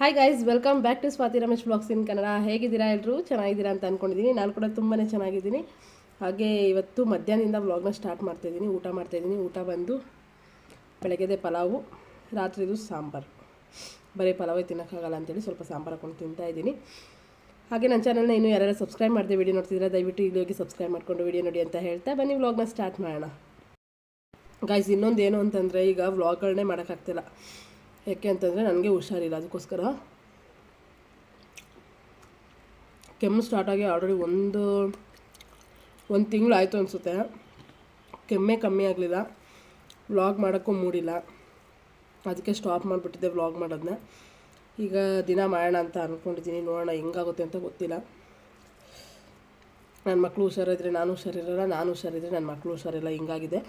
Hi guys, welcome back to Swathi Ramesh blogs in Kannada. ಹೇಗಿದ್ದೀರಾ ಎಲ್ಲರೂ? ಚೆನ್ನಾಗಿದ್ದೀರಾ ಅಂತ ಅಂದ್ಕೊಂಡಿದ್ದೀನಿ. ನಾನು ಕೂಡ ತುಂಬಾ ಚೆನ್ನಾಗಿದ್ದೀನಿ. ಹಾಗೆ ಇವತ್ತು ಮಧ್ಯಾಹ್ನದಿಂದ ವ್ಲಾಗ್ನ ಸ್ಟಾರ್ಟ್ ಮಾಡ್ತಾಯಿದ್ದೀನಿ. ಊಟ ಬಂದು ಬೆಳಗ್ಗೆದೆ ಪಲಾವು, ರಾತ್ರಿದು ಸಾಂಬಾರು. ಬರೀ ಪಲಾವೇ ತಿನ್ನೋಕ್ಕಾಗಲ್ಲ ಅಂತೇಳಿ ಸ್ವಲ್ಪ ಸಾಂಬಾರು ಹಾಕೊಂಡು ತಿಂತಾಯಿದ್ದೀನಿ. ಹಾಗೆ ನನ್ನ ಚಾನಲ್ನ ಇನ್ನೂ ಯಾರು ಸಬ್ಸ್ಕ್ರೈಬ್ ಮಾಡಿದೆ ವಿಡಿಯೋ ನೋಡ್ತಿದ್ರೆ ದಯವಿಟ್ಟು ಇಲ್ಲಿ ಹೋಗಿ ಸಬ್ಸ್ಕ್ರೈಬ್ ಮಾಡ್ಕೊಂಡು ವಿಡಿಯೋ ನೋಡಿ ಅಂತ ಹೇಳ್ತಾ ಬನ್ನಿ ವ್ಲಾಗ್ನ ಸ್ಟಾರ್ಟ್ ಮಾಡೋಣ. ಗೈಸ್, ಇನ್ನೊಂದು ಏನು ಅಂತಂದರೆ ಈಗ ವ್ಲಾಗ್ಗಳನ್ನೇ ಮಾಡೋಕ್ಕಾಗ್ತಿಲ್ಲ. ಯಾಕೆ ಅಂತಂದರೆ ನನಗೆ ಹುಷಾರಿಲ್ಲ. ಅದಕ್ಕೋಸ್ಕರ ಕೆಮ್ಮು ಸ್ಟಾರ್ಟಾಗಿ ಆಲ್ರೆಡಿ ಒಂದು ತಿಂಗಳು ಆಯಿತು ಅನಿಸುತ್ತೆ. ಕೆಮ್ಮೆ ಕಮ್ಮಿ ಆಗಲಿಲ್ಲ, ವ್ಲಾಗ್ ಮಾಡೋಕ್ಕೂ ಮೂಡಿಲ್ಲ. ಅದಕ್ಕೆ ಸ್ಟಾಪ್ ಮಾಡಿಬಿಟ್ಟಿದ್ದೆ ವ್ಲಾಗ್ ಮಾಡೋದನ್ನ. ಈಗ ದಿನ ಮಾಡೋಣ ಅಂತ ಅಂದ್ಕೊಂಡಿದ್ದೀನಿ. ನೋಡೋಣ ಹೆಂಗಾಗುತ್ತೆ ಅಂತ ಗೊತ್ತಿಲ್ಲ. ನನ್ನ ಮಕ್ಕಳು ಹುಷಾರಿದ್ರೆ ನಾನು ಹುಷಾರಿರಲ್ಲ, ನಾನು ಹುಷಾರಿದ್ರೆ ನನ್ನ ಮಕ್ಕಳು ಹುಷಾರಿಲ್ಲ. ಹಿಂಗಾಗಿದೆ.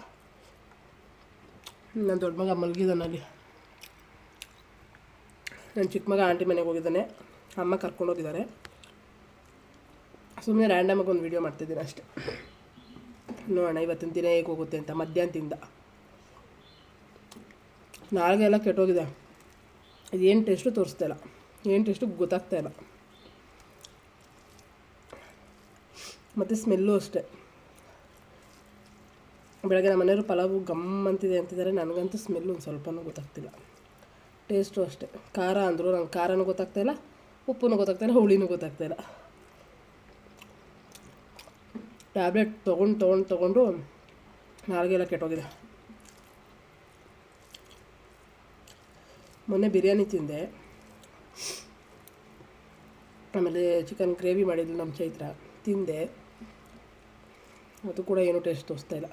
ನನ್ನ ದೊಡ್ಡ ಮಗ ಮಲಗಿದ್ದಾನಲ್ಲಿ. ನನ್ನ ಚಿಕ್ಕ ಮಗ ಆಂಟಿ ಮನೆಗೆ ಹೋಗಿದ್ದಾನೆ, ಅಮ್ಮ ಕರ್ಕೊಂಡೋಗಿದ್ದಾರೆ. ಸುಮ್ಮನೆ ರ್ಯಾಂಡಮಾಗಿ ಒಂದು ವೀಡಿಯೋ ಮಾಡ್ತಿದ್ದೀನಿ ಅಷ್ಟೆ. ನೋಡೋಣ ಇವತ್ತಿನ ದಿನ ಹೇಗೆ ಹೋಗುತ್ತೆ ಅಂತ. ಮಧ್ಯಾಹ್ನದಿಂದ ನಾಳೆಗೆ ಎಲ್ಲ ಕೆಟ್ಟೋಗಿದೆ. ಏನು ಟೇಸ್ಟು ತೋರಿಸ್ತಾಯಿಲ್ಲ, ಏನು ಟೇಸ್ಟು ಗೊತ್ತಾಗ್ತಾಯಿಲ್ಲ. ಮತ್ತು ಸ್ಮೆಲ್ಲು ಅಷ್ಟೆ. ಬೆಳಗ್ಗೆ ನಮ್ಮ ಮನೆಯವರು ಪಲಾವು ಗಮ್ ಅಂತಿದೆ ಅಂತಿದ್ದಾರೆ. ನನಗಂತೂ ಸ್ಮೆಲ್ಲು ಒಂದು ಸ್ವಲ್ಪನೂ ಗೊತ್ತಾಗ್ತಿಲ್ಲ. ಟೇಸ್ಟು ಅಷ್ಟೇ. ಖಾರ ಅಂದರು ನಂಗೆ ಖಾರನೂ ಗೊತ್ತಾಗ್ತಾಯಿಲ್ಲ, ಉಪ್ಪೂ ಗೊತ್ತಾಗ್ತಾಯಿಲ್ಲ, ಹುಳಿನೂ ಗೊತ್ತಾಗ್ತಾಯಿಲ್ಲ. ಟ್ಯಾಬ್ಲೆಟ್ ತೊಗೊಂಡು ನಾಲ್ಗೆಲ್ಲ ಕೆಟ್ಟೋಗಿದೆ. ಮೊನ್ನೆ ಬಿರಿಯಾನಿ ತಿಂದೆ, ಆಮೇಲೆ ಚಿಕನ್ ಗ್ರೇವಿ ಮಾಡಿದ್ರು ನಮ್ಮ ಚೈತ್ರ, ತಿಂದೆ. ಅದು ಕೂಡ ಏನೂ ಟೇಸ್ಟ್ ತೋರಿಸ್ತಾಯಿಲ್ಲ.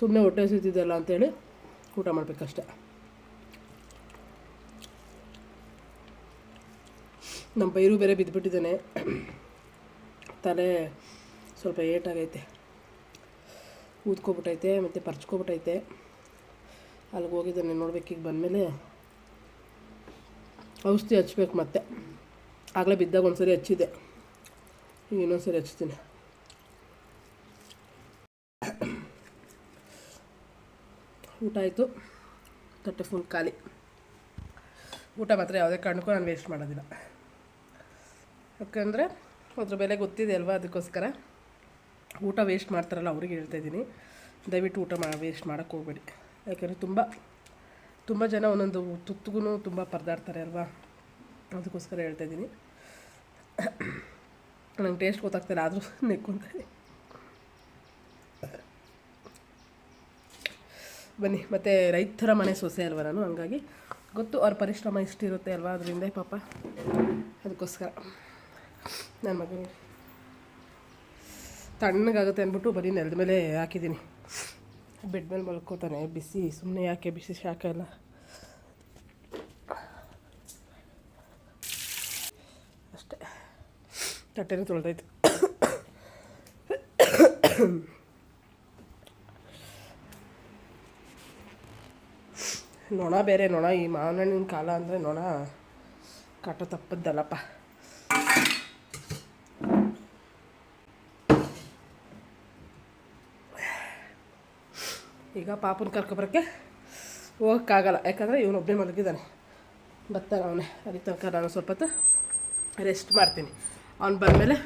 ಸುಮ್ಮನೆ ಹೊಟ್ಟೆ ಹಸಿತಿದ್ದಲ್ಲ ಅಂಥೇಳಿ ಊಟ ಮಾಡಬೇಕಷ್ಟೆ. ನಮ್ಮ ಪೈರು ಬೇರೆ ಬಿದ್ದುಬಿಟ್ಟಿದ್ದಾನೆ. ತಲೆ ಸ್ವಲ್ಪ ಏಟಾಗೈತೆ, ಊದ್ಕೊಬಿಟ್ಟೈತೆ ಮತ್ತು ಪರ್ಚ್ಕೊಬಿಟ್ಟೈತೆ. ಅಲ್ಲಿಗೆ ಹೋಗಿದ್ದಾನೆ. ನೋಡ್ಬೇಕು, ಈಗ ಬಂದಮೇಲೆ ಔಷಧಿ ಹಚ್ಬೇಕು. ಮತ್ತೆ ಆಗಲೇ ಬಿದ್ದಾಗ ಒಂದು ಸರಿ ಹಚ್ಚಿದೆ, ಈಗ ಇನ್ನೊಂದು ಸರಿ ಹಚ್ತೀನಿ. ಊಟ ಆಯಿತು, ತಟ್ಟೆ ಫುಲ್ ಖಾಲಿ. ಊಟ ಮಾತ್ರ ಯಾವುದೇ ಕಾರಣಕ್ಕೂ ನಾನು ವೇಸ್ಟ್ ಮಾಡೋದಿಲ್ಲ. ಯಾಕಂದರೆ ಅದ್ರ ಬೆಲೆ ಗೊತ್ತಿದೆ ಅಲ್ವಾ, ಅದಕ್ಕೋಸ್ಕರ. ಊಟ ವೇಸ್ಟ್ ಮಾಡ್ತಾರಲ್ಲ ಅವ್ರಿಗೆ ಹೇಳ್ತಾಯಿದ್ದೀನಿ, ದಯವಿಟ್ಟು ಊಟ ವೇಸ್ಟ್ ಮಾಡೋಕ್ಕೆ ಹೋಗಬೇಡಿ. ಯಾಕೆಂದರೆ ತುಂಬ ಜನ ಒಂದೊಂದು ತುತ್ತಿಗೂ ತುಂಬ ಪರದಾಡ್ತಾರೆ ಅಲ್ವಾ, ಅದಕ್ಕೋಸ್ಕರ ಹೇಳ್ತಾಯಿದ್ದೀನಿ. ನಂಗೆ ಟೇಸ್ಟ್ ಗೊತ್ತಾಗ್ತಿಲ್ಲ, ಆದರೂ ನೆಕ್ಕೊಂತೀನಿ. ಬನ್ನಿ. ಮತ್ತು ರೈತರ ಮನೆ ಸೊಸೆ ಅಲ್ವ ನಾನು, ಹಂಗಾಗಿ ಗೊತ್ತು ಅವ್ರ ಪರಿಶ್ರಮ ಇಷ್ಟಿರುತ್ತೆ ಅಲ್ವಾ, ಅದರಿಂದ ಪಾಪ. ಅದಕ್ಕೋಸ್ಕರ ನನ್ನ ಮಗನಿಗೆ ತಣ್ಣಗಾಗುತ್ತೆ ಅಂದ್ಬಿಟ್ಟು ಬರೀ ನೆಲದ ಮೇಲೆ ಹಾಕಿದ್ದೀನಿ. ಬೆಡ್ ಮೇಲೆ ಮಲ್ಕೋತಾನೆ. ಬಿಸಿ ಸುಮ್ಮನೆ ಯಾಕೆ, ಬಿಸಿ ಶಾಖ ಎಲ್ಲ. ಅಷ್ಟೇ, ತಟ್ಟೆನೂ ತೊಳೆದೈತು. ನೊಣ ಬೇರೆ, ನೊಣ ಈ ಮಾವಿನ ಕಾಲ ಅಂದರೆ ನೊಣ ಕಾಟ ತಪ್ಪದ್ದಲ್ಲಪ್ಪ. ಈಗ ಪಾಪನ ಕರ್ಕೊಬರೋಕ್ಕೆ ಹೋಗೋಕ್ಕಾಗಲ್ಲ, ಯಾಕಂದರೆ ಇವನೊಬ್ಬನೇ ಮಲಗಿದ್ದಾನೆ. ಬರ್ತಾನೆ ಅವನೇ. ಅದಕ್ಕೆ ತನಕ ನಾನು ಸ್ವಲ್ಪ ಹೊತ್ತು ರೆಸ್ಟ್ ಮಾಡ್ತೀನಿ. ಅವ್ನು ಬಂದಮೇಲೆ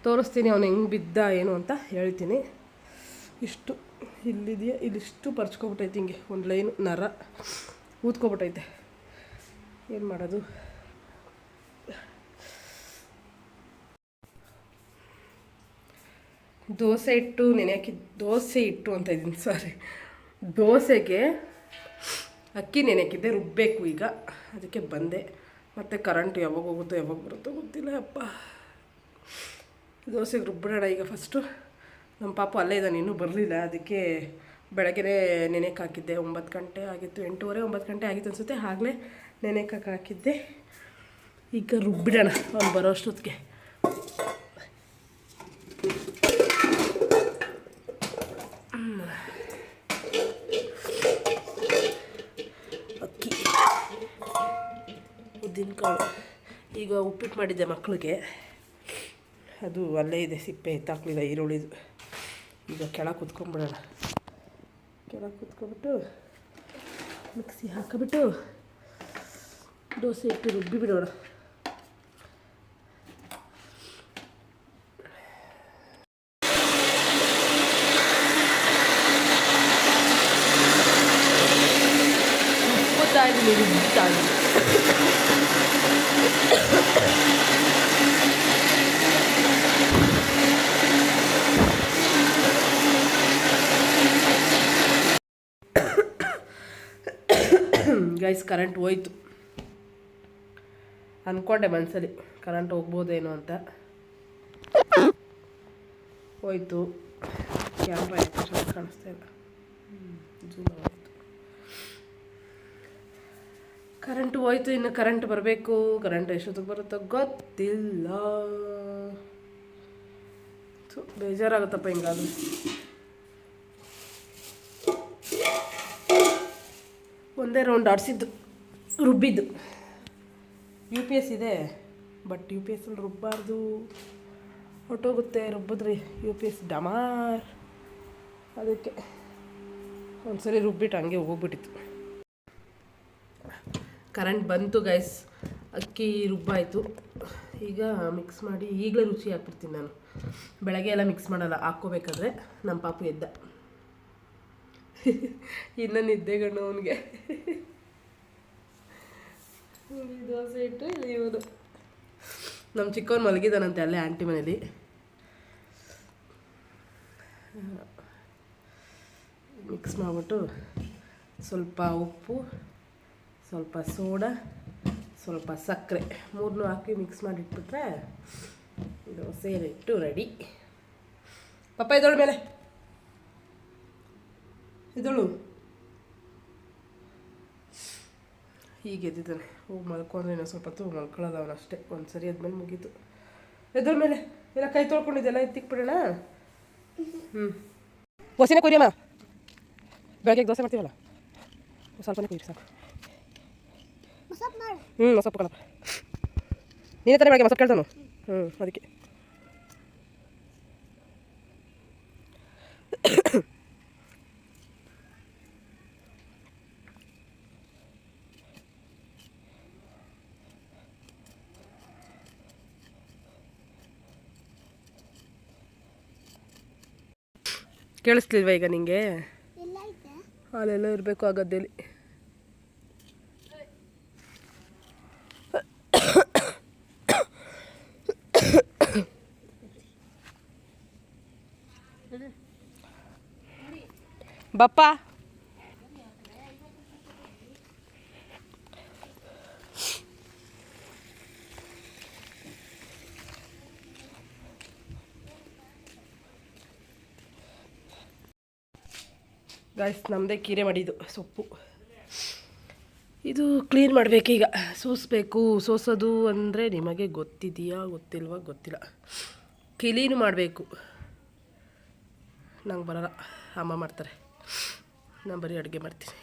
ತೋರಿಸ್ತೀನಿ ಅವನು ಹೆಂಗೆ ಬಿದ್ದ ಏನು ಅಂತ ಹೇಳ್ತೀನಿ. ಇಷ್ಟು ಇಲ್ಲಿದೆಯಾ, ಇಲ್ಲಿಷ್ಟು ಪರ್ಚ್ಕೊಬಿಟ್ಟೈತೆ, ಹಿಂಗೆ ಒಂದು ಲೈನು ನರ ಊದ್ಕೊಬಿಟ್ಟೈತೆ. ಏನು ಮಾಡೋದು? ದೋಸೆ ಹಿಟ್ಟು ಅಂತ ಇದ್ದೀನಿ, ಸಾರಿ. ದೋಸೆಗೆ ಅಕ್ಕಿ ನೆನೆಕಿದ್ದೆ, ರುಬ್ಬಬೇಕು ಈಗ. ಅದಕ್ಕೆ ಬಂದೆ. ಮತ್ತು ಕರೆಂಟ್ ಯಾವಾಗ ಹೋಗುತ್ತೋ ಯಾವಾಗ ಬರುತ್ತೋ ಗೊತ್ತಿಲ್ಲ ಅಪ್ಪ. ದೋಸೆಗೆ ರುಬ್ಬಿಡೋಣ ಈಗ ಫಸ್ಟು. ನಮ್ಮ ಪಾಪು ಅಲ್ಲೇ ಇದ್ದಾನೆ, ಇನ್ನೂ ಬರಲಿಲ್ಲ. ಅದಕ್ಕೆ ಬೆಳಗ್ಗೆ ನೆನೆಕ್ಕೆ ಹಾಕಿದ್ದೆ. 9 ಗಂಟೆ ಆಗಿತ್ತು, 8:30 9 ಗಂಟೆ ಆಗಿತ್ತು ಅನಿಸುತ್ತೆ. ಆಗಲೇ ನೆನೆಕ್ಕೆ ಹಾಕಿದ್ದೆ. ಈಗ ರುಬ್ಬಿಡೋಣ ಅವ್ನು ಬರೋ ಅಷ್ಟೊತ್ತಿಗೆ. ಅಕ್ಕಿ, ಉದ್ದಿನಕಾಳು. ಈಗ ಉಪ್ಪಿಟ್ಟು ಮಾಡಿದ್ದೆ ಮಕ್ಕಳಿಗೆ, ಅದು ಅಲ್ಲೇ ಇದೆ, ಸಿಪ್ಪೆ ಎತ್ತಾಕಲಿಲ್ಲ ಈರುಳ್ಳಿದು. ಈಗ ಕೆಳಗೆ ಕುತ್ಕೊಂಡ್ಬಿಡೋಣ. ಕೆಳಗೆ ಕುತ್ಕೊಬಿಟ್ಟು ಮಿಕ್ಸಿ ಹಾಕಿಬಿಟ್ಟು ದೋಸೆ ಇಟ್ಟು ರುಬ್ಬಿ ಬಿಡೋಣ. ರುಬ್ಬುತ್ತಾ ಇದ್ದೀನಿ. ಗೈಸ್ ಕರೆಂಟ್ ಹೋಯ್ತು. ಅಂದ್ಕೊಂಡೆ ಮನಸ್ಸಲ್ಲಿ ಕರೆಂಟ್ ಹೋಗ್ಬೋದೇನೋ ಅಂತ. ಹೋಯ್ತು. ಕ್ಯಾಮ್ರಾ ಯಾಕೆ ಚೆನ್ನಾಗಿ ಕಾಣಿಸ್ತಾ ಇಲ್ಲ. ಜೂಮ್ ಆಯಿತು. ಕರೆಂಟ್ ಹೋಯ್ತು. ಇನ್ನು ಕರೆಂಟ್ ಬರಬೇಕು. ಕರೆಂಟ್ ಎಷ್ಟೊತ್ತಿಗೆ ಬರುತ್ತೋ ಗೊತ್ತಿಲ್ಲ. ಬೇಜಾರಾಗುತ್ತಪ್ಪ ಹಿಂಗಾದ್ರು. ಒಂದೇ ರೌಂಡ್ ಆಡಿಸಿದ್ದು ರುಬ್ಬಿದ್ದು. UPS ಇದೆ, ಬಟ್ UPS ಅಲ್ಲಿ ರುಬ್ಬಾರ್ದು, ಹೊಟ್ಟೋಗುತ್ತೆ ರುಬ್ಬಿದ್ರಿ. UPS ಡಮಾರ್. ಅದಕ್ಕೆ ಒಂದ್ಸರಿ ರುಬ್ಬಿಟ್ಟು ಹಂಗೆ ಹೋಗ್ಬಿಟ್ಟಿತ್ತು. ಕರೆಂಟ್ ಬಂತು ಗೈಸ್. ಅಕ್ಕಿ ರುಬ್ಬಾಯಿತು. ಈಗ ಮಿಕ್ಸ್ ಮಾಡಿ ಈಗಲೇ ರುಚಿ ಹಾಕ್ಬಿಡ್ತೀನಿ ನಾನು. ಬೆಳಗ್ಗೆ ಎಲ್ಲ ಮಿಕ್ಸ್ ಮಾಡಲ್ಲ, ಹಾಕ್ಕೋಬೇಕಾದ್ರೆ. ನಮ್ಮ ಪಾಪು ಎದ್ದ. ಇನ್ನು ನಿದ್ದೆಗಣ್ಣು ಅವನಿಗೆ. ದೋಸೆ ಇಟ್ಟು ಇವನು ನಮ್ಮ ಚಿಕ್ಕವನು ಮಲಗಿದಾನಂತೆ ಅಲ್ಲೇ ಆಂಟಿ ಮನೇಲಿ. ಮಿಕ್ಸ್ ಮಾಡಿಬಿಟ್ಟು ಸ್ವಲ್ಪ ಉಪ್ಪು, ಸ್ವಲ್ಪ ಸೋಡಾ, ಸ್ವಲ್ಪ ಸಕ್ಕರೆ ಮೂರನ್ನೂ ಹಾಕಿ ಮಿಕ್ಸ್ ಮಾಡಿಟ್ಬಿಟ್ರೆ ದೋಸೆ ಇಟ್ಟು ರೆಡಿ. ಪಪ್ಪ ಇದೊಳ ಮೇಲೆ ಇದಳು ಹೀಗೆ ಎದ್ದಿದ್ದಾನೆ. ಹೋಗಿ ಮಲ್ಕೊಂಡ್ರೆ ಇನ್ನೂ ಸ್ವಲ್ಪ ಹೊತ್ತು ಮಲ್ಕೊಳ್ಳೋದು ಅವನಷ್ಟೇ. ಒಂದು ಸರಿ ಆದ್ಮೇಲೆ ಮುಗೀತು. ಎದ್ರ ಮೇಲೆ ಎಲ್ಲ ಕೈ ತೊಳ್ಕೊಂಡಿದ್ದೆಲ್ಲ ಎತ್ತಿಕ್ಬಿಡೋಣ. ದೋಸೆನೇ ಕೊಯ್ಯಮ್ಮ. ಬೆಳಗ್ಗೆ ದೋಸೆ ಮಾಡ್ತೀವಲ್ಲ, ಸ್ವಲ್ಪನೇ ಕೊಯ್ಯಿ ಸಾಕು. ಮೊಸಪ್ಪು ಕಣಪ್ಪ. ನೀನೇ ತಾನೇ ಬೆಳಗ್ಗೆ ಮೊಸಪ್ಪು ಕೇಳ್ತಾನು. ಅದಕ್ಕೆ ಕೇಳಿಸ್ಲಿಲ್ವಾ ಈಗ ನಿಂಗೆ? ಅಲ್ಲೆಲ್ಲ ಇರಬೇಕು ಆ ಗದ್ದೆಯಲ್ಲಿ. ಬಪ್ಪ ಗಾಯ್ಸ್, ನಮ್ಮದೇ ಕೀರೆ ಮಾಡಿದ್ದು ಸೊಪ್ಪು. ಇದು ಕ್ಲೀನ್ ಮಾಡಬೇಕೀಗ. ಸೋಸಬೇಕು. ಸೋಸೋದು ಅಂದರೆ ನಿಮಗೆ ಗೊತ್ತಿದೆಯಾ ಗೊತ್ತಿಲ್ವಾ ಗೊತ್ತಿಲ್ಲ. ಕ್ಲೀನು ಮಾಡಬೇಕು. ನಂಗೆ ಬರಲ್ಲ, ಅಮ್ಮ ಮಾಡ್ತಾರೆ. ನಾನು ಬರೀ ಅಡುಗೆ ಮಾಡ್ತೀನಿ.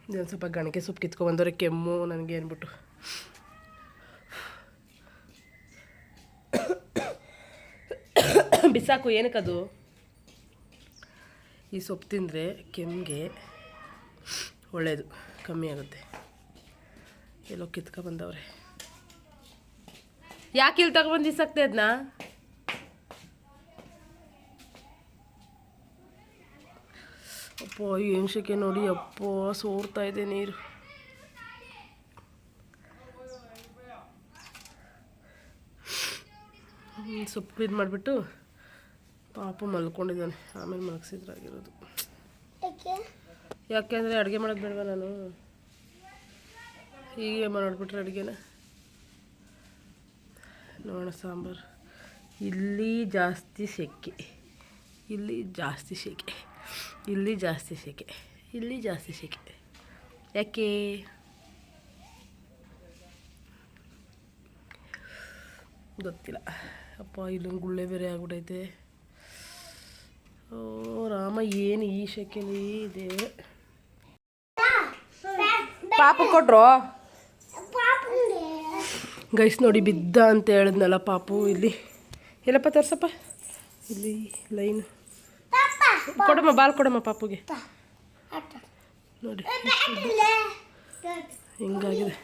ಒಂದು ಸ್ವಲ್ಪ ಗಣಕೆ ಸೊಪ್ಪು ಕಿತ್ಕೊಬಂದವ್ರೆ, ಕೆಮ್ಮು ನನಗೆ ಅಂದ್ಬಿಟ್ಟು. ಬಿಸಾಕು. ಏನಕ್ಕದು? ಈ ಸೊಪ್ಪು ತಿಂದರೆ ಕೆಮ್ಮಿಗೆ ಒಳ್ಳೆಯದು, ಕಮ್ಮಿ ಆಗುತ್ತೆ. ಎಲ್ಲೋ ಕಿತ್ಕೊಬಂದವ್ರೆ. ಯಾಕೆ ಇಲ್ಲಿ ತಗೊಬಂದು ಇಸಾಕ್ತೆ ಅದನ್ನ? ಅಪ್ಪ ಏನು ಶೆಕೆ ನೋಡಿ. ಅಪ್ಪ ಸೋರ್ತಾ ಇದೆ ನೀರು. ಸೊಪ್ಪು ಕ್ಲೀನ್ ಮಾಡಿಬಿಟ್ಟು ಪಾಪು ಮಲ್ಕೊಂಡಿದ್ದಾನೆ. ಆಮೇಲೆ ಮಲಗಿಸಿದ್ರಾಗಿರೋದು. ಯಾಕೆಂದರೆ ಅಡುಗೆ ಮಾಡೋದು ಬೇಡವಾ ನಾನು? ಹೀಗೆ ಮಾಡಿಬಿಟ್ರೆ ಅಡುಗೆನ ನೋಡೋಣ. ಸಾಂಬಾರು ಇಲ್ಲಿ ಜಾಸ್ತಿ ಸೆಕೆ, ಇಲ್ಲಿ ಜಾಸ್ತಿ ಸೆಕೆ, ಇಲ್ಲಿ ಜಾಸ್ತಿ ಸೆಕೆ, ಇಲ್ಲಿ ಜಾಸ್ತಿ ಸೆಕೆ. ಯಾಕೆ? ಗೊತ್ತಿಲ್ಲ. ಅಪ್ಪ ಇಲ್ಲೊಂದು ಗುಳ್ಳೆ ಬೇರೆ ಆಗ್ಬಿಟ್ಟೈತೆ. ಓ ರಾಮ, ಏನು ಈ ಶೆಕೆಲಿ ಇದೆ. ಪಾಪು ಕೊಟ್ರು ಗೈಸ್. ನೋಡಿ ಬಿದ್ದ ಅಂತ ಹೇಳಿದ್ನಲ್ಲ ಪಾಪು. ಇಲ್ಲಿ ಎಲ್ಲಪ್ಪ ತೋರ್ಸಪ್ಪ. ಇಲ್ಲಿ ಲೈನ್ ಕೊಡಮ್ಮ, ಬಾಲ್ ಕೊಡಮ್ಮ ಪಾಪುಗೆ. ನೋಡಿ ಹಿಂಗಾಗಿದೆ.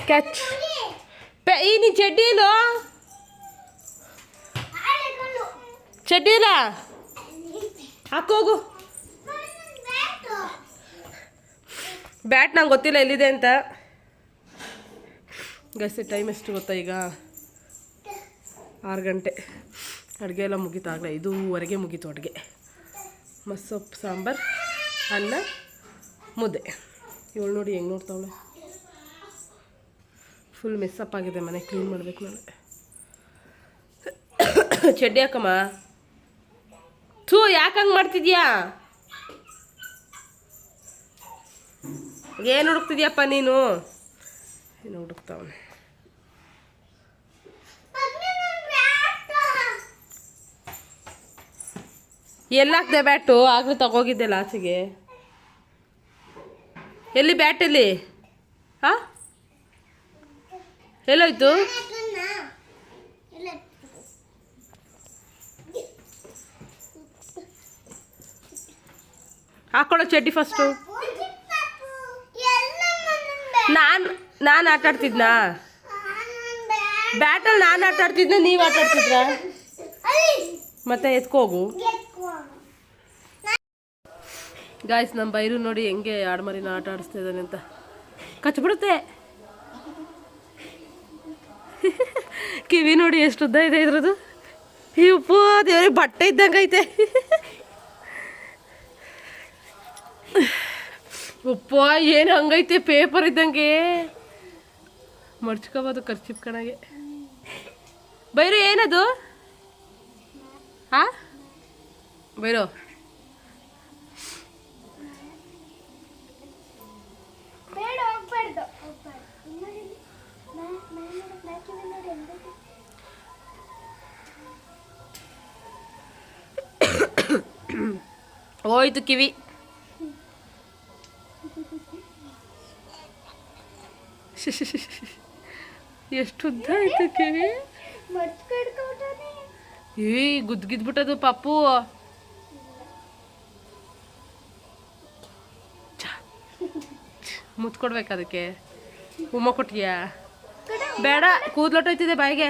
ಕ್ಯಾಚ್ ಈ ನೀ ಚಡ್ಡಿ ಇಲ್ಲ ಚಡ್ಡಿ ಇಲ್ಲ ಹಾಕೋಗು. ಬ್ಯಾಟ್ ನಂಗೆ ಗೊತ್ತಿಲ್ಲ ಎಲ್ಲಿದೆ ಅಂತ. ಗೈಸ್ ಟೈಮ್ ಎಷ್ಟು ಗೊತ್ತಾ ಈಗ? 6 ಗಂಟೆ. ಅಡುಗೆ ಎಲ್ಲ ಮುಗೀತಾಗಲೇ 5:15 ಮುಗೀತು ಅಡುಗೆ. ಮಸ್ಸೊಪ್ಪು ಸಾಂಬಾರು, ಅನ್ನ, ಮುದ್ದೆ. ಇವಳು ನೋಡಿ ಹೆಂಗೆ ನೋಡ್ತಾವಳೆ. ಫುಲ್ ಮೆಸ್ಸಪ್ ಆಗಿದೆ ಮನೆ. ಕ್ಲೀನ್ ಮಾಡಬೇಕು ನಾನು. ಚಡ್ಡಿ ಹಾಕಮ್ಮ. ಥೂ ಯಾಕೆ ಹಂಗೆ ಮಾಡ್ತಿದ್ಯಾ? ಏನು ಹುಡುಕ್ತಿದ್ಯಪ್ಪ ನೀನು? ಏನು ಹುಡುಕ್ತಾವನೆ? ಎಲ್ಲಾಕ್ದೆ ಬ್ಯಾಟು? ಆಗಲೂ ತಗೋಗಿದ್ದೆ ಲಾಸಿಗೆ. ಎಲ್ಲಿ ಬ್ಯಾಟ್ ಎಲ್ಲಿ? ಹಾಂ ಎಲ್ಲೋಯ್ತು? ಹಾಕೊಳ್ಳೋ ಚಡ್ಡಿ ಫಸ್ಟು. ನಾನು ಆಟ ಆಡ್ತಿದ್ನಾ? ಬ್ಯಾಟಲ್ಲಿ ನಾನು ಆಟ ಆಡ್ತಿದ್ನ, ನೀವು ಆಟ ಆಡ್ತಿದ್ರ? ಮತ್ತೆ ಎತ್ಕೋಗು. ಗಾಯ್ಸ್ ನಮ್ಮ ಬೈರು ನೋಡಿ ಹೆಂಗೆ ಆಡ್ಮರಿನ ಆಟ ಆಡಿಸ್ತಾ ಇದ್ದಾನೆ ಅಂತ. ಕಚ್ಬಿಡುತ್ತೆ. ಕಿವಿ ನೋಡಿ ಎಷ್ಟು ಉದ್ದ ಇದೆ ಇದ್ರದ್ದು. ಇಪ್ಪು ದೇವ್ರಿಗೆ ಬಟ್ಟೆ ಇದ್ದಂಗೆ ಐತೆ. ಉಪ್ಪ ಏನು ಹಂಗೈತೆ, ಪೇಪರ್ ಇದ್ದಂಗೆ. ಮಡ್ಚ್ಕೋಬೋದು ಖರ್ಚಿಪ್ ಕಣಗೆ. ಬೈರು ಏನದು? ಹಾಂ ಬೈರು ಹೋಯ್ತು ಕಿವಿ. ಎಷ್ಟು ಉದ್ದ ಆಯ್ತು ಕಿವಿ. ಏ ಗುದ್ಗಿದ್ಬಿಟ್ಟದು ಪಾಪು. ಮುತ್ಕೊಡ್ಬೇಕು ಅದಕ್ಕೆ. ಉಮ್ಮ ಕೊಟ್ಟಿಯಾ? ಬೇಡ, ಕೂದ್ಲೊಟ್ಟೋಯ್ತಿದೆ ಬಾಯಿಗೆ.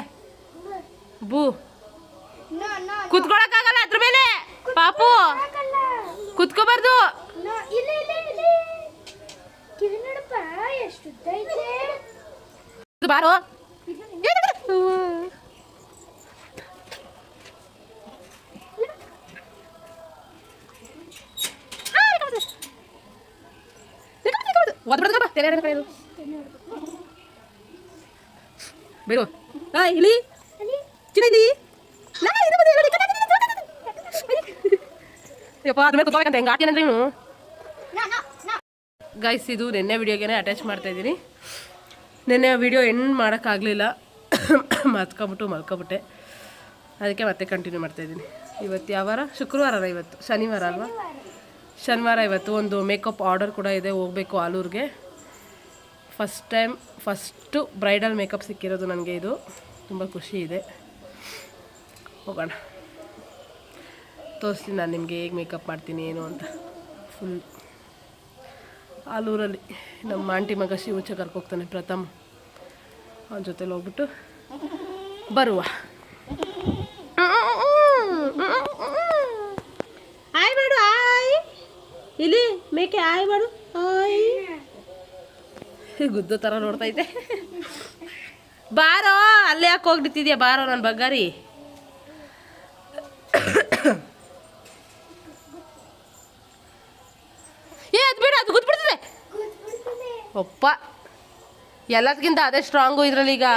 ಬೂ ಕುತ್ಕೊಳಕ್ಕಾಗಲ್ಲ ಅದ್ರ ಮೇಲೆ. ಪಾಪು ಕುತ್ಕೋಬಾರ್ದು. ಬಾರೋ. ಬೇರು ಇಲ್ಲಿ ಚಿನ್ನೈತಿ. ಯಪ್ಪ ಅದ್ರ ಮೇಲೆ ಕುತ್ಕೋಬೇಕಂತ ಹೆಂಗೆ ಆಡ್ತೀನಂದ್ರೆ ಇವನು. ಗೈಸ್ ಇದು ನೆನ್ನೆ ವಿಡಿಯೋಗೆ ಅಟ್ಯಾಚ್ ಮಾಡ್ತಾಯಿದ್ದೀನಿ. ನೆನ್ನೆ ವಿಡಿಯೋ ಎಂಡ್ ಮಾಡೋಕ್ಕಾಗಲಿಲ್ಲ, ಮಲ್ಕೊಬಿಟ್ಟೆ. ಅದಕ್ಕೆ ಮತ್ತೆ ಕಂಟಿನ್ಯೂ ಮಾಡ್ತಾಯಿದ್ದೀನಿ. ಇವತ್ತು ಯಾವ ವಾರ? ಶುಕ್ರವಾರ. ಇವತ್ತು ಶನಿವಾರ ಅಲ್ವಾ? ಶನಿವಾರ. ಇವತ್ತು ಒಂದು ಮೇಕಪ್ ಆರ್ಡರ್ ಕೂಡ ಇದೆ, ಹೋಗಬೇಕು ಆಲೂರಿಗೆ. ಫಸ್ಟು ಬ್ರೈಡಲ್ ಮೇಕಪ್ ಸಿಕ್ಕಿರೋದು ನನಗೆ. ಇದು ತುಂಬ ಖುಷಿ ಇದೆ. ಹೋಗೋಣ, ತೋರಿಸ್ತೀನಿ ನಾನು ನಿಮಗೆ ಹೇಗೆ ಮೇಕಪ್ ಮಾಡ್ತೀನಿ ಏನು ಅಂತ. ಫುಲ್ ಆಲೂರಲ್ಲಿ ನಮ್ಮ ಆಂಟಿ ಮಗ ಶಿವಚ ಕರ್ಕೋಗ್ತಾನೆ ಪ್ರಥಮ್. ಅವನ ಜೊತೆಲಿ ಹೋಗ್ಬಿಟ್ಟು ಬರುವ. ಆಯ್ ಮಾಡು, ಆಯ್. ಇಲ್ಲಿ ಮೇಕೆ ಆಯ್ ಮಾಡು, ಆಯ್. ಗುದ್ದು ಥರ ನೋಡ್ತೈತೆ. ಬಾರೋ, ಅಲ್ಲೇ ಯಾಕೆ ಹೋಗ್ಬಿಟ್ಟಿದ್ಯಾ? ಬಾರೋ ನನ್ನ ಬಗ್ಗಾರಿ. ಅದು ಬೇಡ, ಅದು ಗುದ್ಬಿಡ್ತದೆ. ಒಪ್ಪ ಎಲ್ಲದಕ್ಕಿಂತ ಅದೇ ಸ್ಟ್ರಾಂಗು ಇದರಲ್ಲಿ ಈಗ.